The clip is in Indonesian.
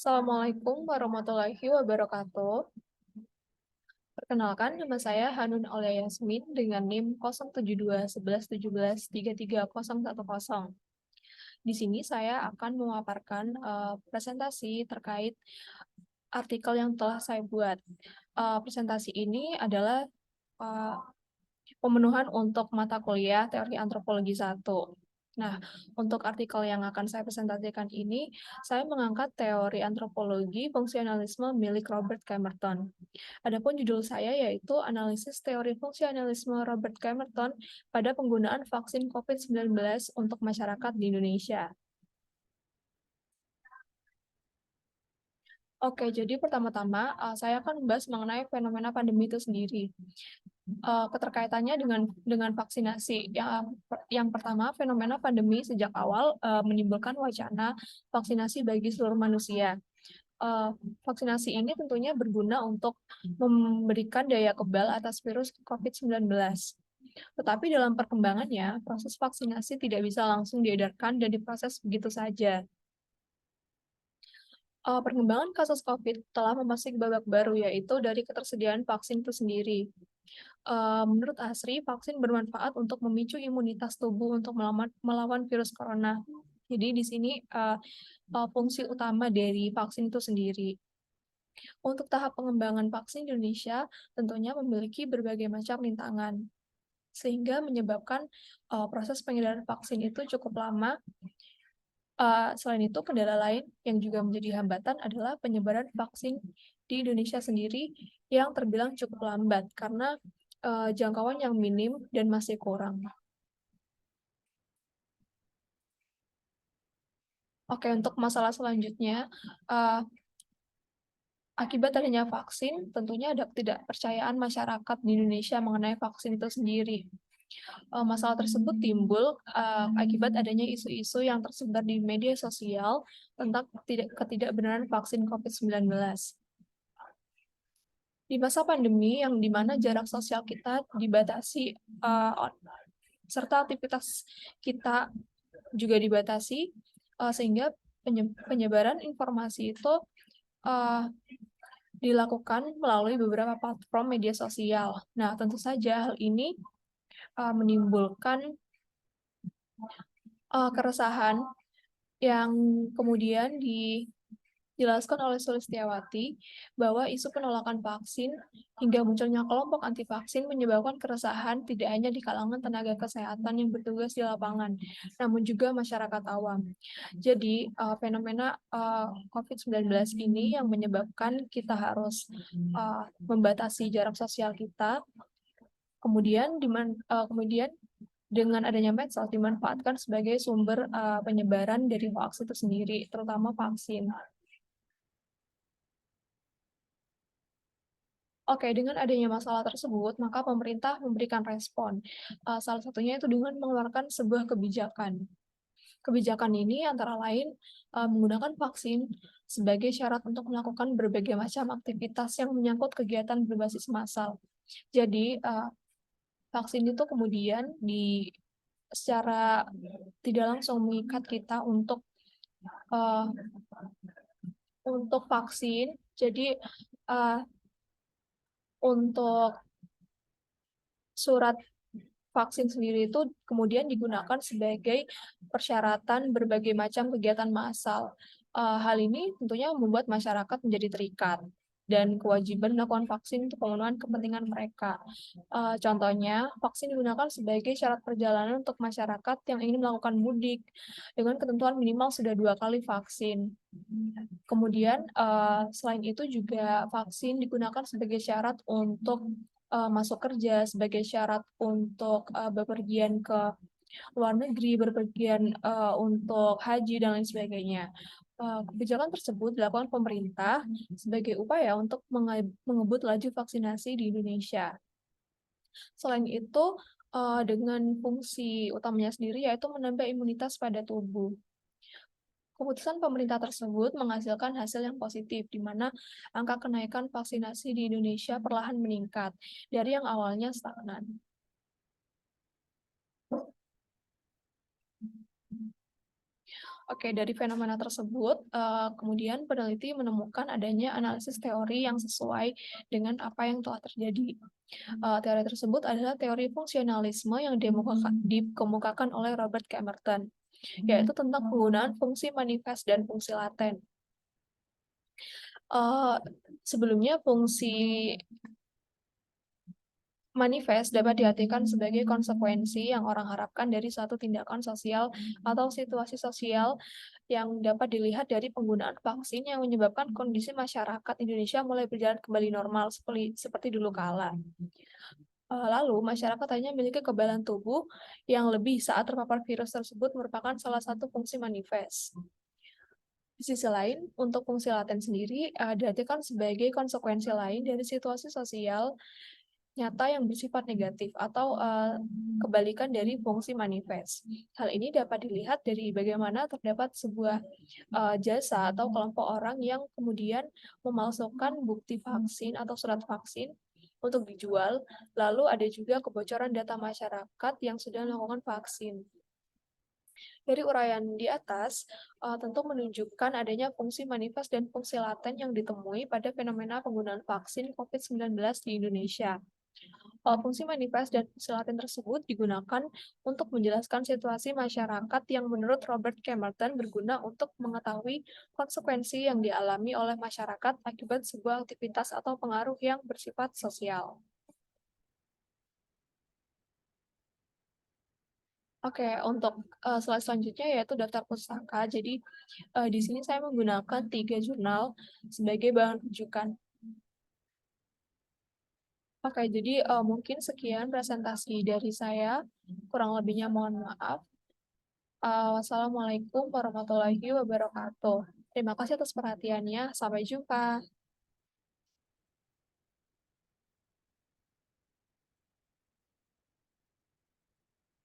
Assalamualaikum warahmatullahi wabarakatuh. Perkenalkan, nama saya Hanun Aulia Yasmin dengan NIM 072 11 17 33 010. Di sini saya akan memaparkan presentasi terkait artikel yang telah saya buat. Presentasi ini adalah uh, pemenuhan untuk mata kuliah Teori Antropologi 1. Nah, untuk artikel yang akan saya presentasikan ini, saya mengangkat teori antropologi fungsionalisme milik Robert Camerton. Adapun judul saya yaitu Analisis Teori Fungsionalisme Robert Camerton pada penggunaan vaksin COVID-19 untuk masyarakat di Indonesia. Oke, jadi pertama-tama saya akan membahas mengenai fenomena pandemi itu sendiri. Keterkaitannya dengan vaksinasi. Yang pertama, fenomena pandemi sejak awal menimbulkan wacana vaksinasi bagi seluruh manusia. Vaksinasi ini tentunya berguna untuk memberikan daya kebal atas virus COVID-19. Tetapi dalam perkembangannya, proses vaksinasi tidak bisa langsung diedarkan dan diproses begitu saja. Perkembangan kasus COVID telah memasuki babak baru, yaitu dari ketersediaan vaksin itu sendiri. Menurut ASRI, vaksin bermanfaat untuk memicu imunitas tubuh untuk melawan virus corona. Jadi di sini fungsi utama dari vaksin itu sendiri. Untuk tahap pengembangan vaksin di Indonesia tentunya memiliki berbagai macam rintangan, sehingga menyebabkan proses pengedaran vaksin itu cukup lama. Selain itu, kendala lain yang juga menjadi hambatan adalah penyebaran vaksin di Indonesia sendiri yang terbilang cukup lambat karena jangkauan yang minim dan masih kurang. Oke, untuk masalah selanjutnya, akibat adanya vaksin, tentunya ada ketidakpercayaan masyarakat di Indonesia mengenai vaksin itu sendiri. Masalah tersebut timbul akibat adanya isu-isu yang tersebar di media sosial tentang ketidakbenaran vaksin COVID-19. Di masa pandemi yang dimana jarak sosial kita dibatasi, serta aktivitas kita juga dibatasi, sehingga penyebaran informasi itu dilakukan melalui beberapa platform media sosial. Nah, tentu saja hal ini menimbulkan keresahan yang kemudian dijelaskan oleh Sulistiawati bahwa isu penolakan vaksin hingga munculnya kelompok anti vaksin menyebabkan keresahan tidak hanya di kalangan tenaga kesehatan yang bertugas di lapangan, namun juga masyarakat awam. Jadi fenomena COVID-19 ini yang menyebabkan kita harus membatasi jarak sosial kita, kemudian dengan adanya medsos dimanfaatkan sebagai sumber penyebaran dari hoax itu sendiri, terutama vaksin. Oke, dengan adanya masalah tersebut, maka pemerintah memberikan respon. Salah satunya itu dengan mengeluarkan sebuah kebijakan. Kebijakan ini antara lain menggunakan vaksin sebagai syarat untuk melakukan berbagai macam aktivitas yang menyangkut kegiatan berbasis massal. Jadi, vaksin itu kemudian secara tidak langsung mengikat kita uh, untuk vaksin. Jadi untuk surat vaksin sendiri itu kemudian digunakan sebagai persyaratan berbagai macam kegiatan massal. Hal ini tentunya membuat masyarakat menjadi terikat dan kewajiban melakukan vaksin untuk pemenuhan kepentingan mereka. Contohnya, vaksin digunakan sebagai syarat perjalanan untuk masyarakat yang ingin melakukan mudik dengan ketentuan minimal sudah 2 kali vaksin. Kemudian, selain itu juga vaksin digunakan sebagai syarat untuk masuk kerja, sebagai syarat untuk bepergian ke luar negeri, berpergian untuk haji, dan lain sebagainya. Kebijakan tersebut dilakukan pemerintah sebagai upaya untuk mengebut laju vaksinasi di Indonesia. Selain itu, dengan fungsi utamanya sendiri yaitu menambah imunitas pada tubuh. Keputusan pemerintah tersebut menghasilkan hasil yang positif, di mana angka kenaikan vaksinasi di Indonesia perlahan meningkat dari yang awalnya stagnan. Oke, dari fenomena tersebut, kemudian peneliti menemukan adanya analisis teori yang sesuai dengan apa yang telah terjadi. Teori tersebut adalah teori fungsionalisme yang dikemukakan oleh Robert Camerton, yaitu tentang penggunaan fungsi manifest dan fungsi laten. Eee, Sebelumnya fungsi manifest dapat diartikan sebagai konsekuensi yang orang harapkan dari suatu tindakan sosial atau situasi sosial yang dapat dilihat dari penggunaan vaksin yang menyebabkan kondisi masyarakat Indonesia mulai berjalan kembali normal seperti dulu kala. Lalu masyarakat hanya memiliki kekebalan tubuh yang lebih saat terpapar virus tersebut merupakan salah satu fungsi manifest. Di sisi lain, untuk fungsi laten sendiri diartikan sebagai konsekuensi lain dari situasi sosial nyata yang bersifat negatif atau kebalikan dari fungsi manifest. Hal ini dapat dilihat dari bagaimana terdapat sebuah jasa atau kelompok orang yang kemudian memalsukan bukti vaksin atau surat vaksin untuk dijual, lalu ada juga kebocoran data masyarakat yang sudah melakukan vaksin. Dari uraian di atas, tentu menunjukkan adanya fungsi manifest dan fungsi laten yang ditemui pada fenomena penggunaan vaksin COVID-19 di Indonesia. Fungsi manifest dan fungsi laten tersebut digunakan untuk menjelaskan situasi masyarakat yang menurut Robert Camerton berguna untuk mengetahui konsekuensi yang dialami oleh masyarakat akibat sebuah aktivitas atau pengaruh yang bersifat sosial. Oke, untuk slide selanjutnya yaitu daftar pustaka. Jadi, di sini saya menggunakan 3 jurnal sebagai bahan rujukan. Oke, jadi mungkin sekian presentasi dari saya. Kurang lebihnya mohon maaf. Wassalamualaikum warahmatullahi wabarakatuh. Terima kasih atas perhatiannya. Sampai jumpa.